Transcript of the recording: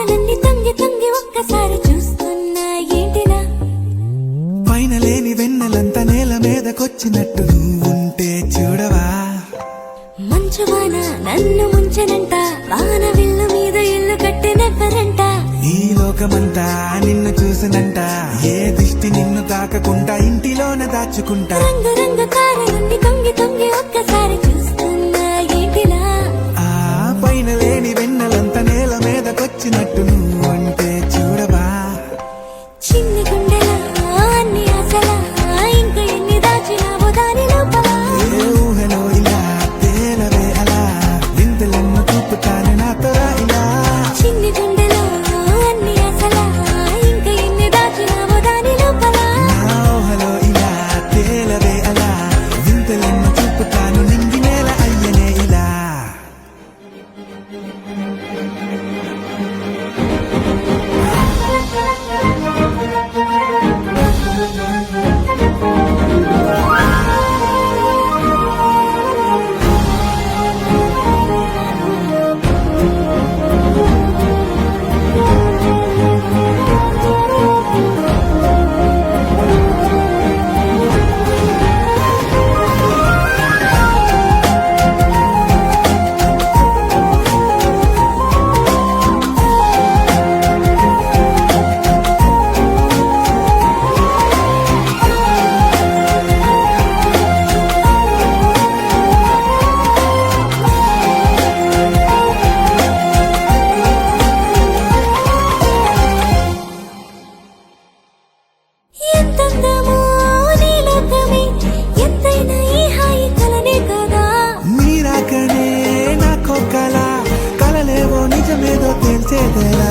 తారలన్నీ తొంగి తొంగి ఒక్కసారి చూస్తున్నా ఏంటిలా పైన లేని వెన్నెలంతా నేల మీదకొచ్చినట్టు నువ్వుంటే చూడవా మంచువాన నన్ను ముంచెనంట వాన విల్లు మీద ఇల్లు కట్టినెవ్వరంట ఈ లోకమంతా నిన్ను చూసినంట ఏ దిష్టి నిన్ను తాకకుండా ఇంటిలోన దాచుకుంటా రంగు రంగు తారలన్నీ తొంగి తొంగి ఒక్కసారి చూస్తున్నా ఏంటిలా ఆ పైన లేని వెన్నెలంతా నేల మీదకొచ్చినట్టు నువ్వుంటే చూడవా చిన్ని గుండెలా అన్ని ఆశలా ఇంకా ఎన్ని దాచినావో దాని లోపల ఏ ఊహలో ఇలా తేలవే అలా వింతలెన్నో చూపుతాను నాతో రా ఇలా చిన్ని గుండెలో అన్ని ఆశలా ఇంకా ఎన్ని దాచినావో దాని లోపల నా ఊహలో ఇలా తేలవే అలా వింతలెన్నో చూపుతాను నింగి నేల అయ్యనే ఇలా ఎంతందమో నీ లోకమే ఎంతైనా ఈ హాయి కలనే కదా నీరాకనే నాకో కళ కలలేవో నిజమేదో తెలిసేదేలా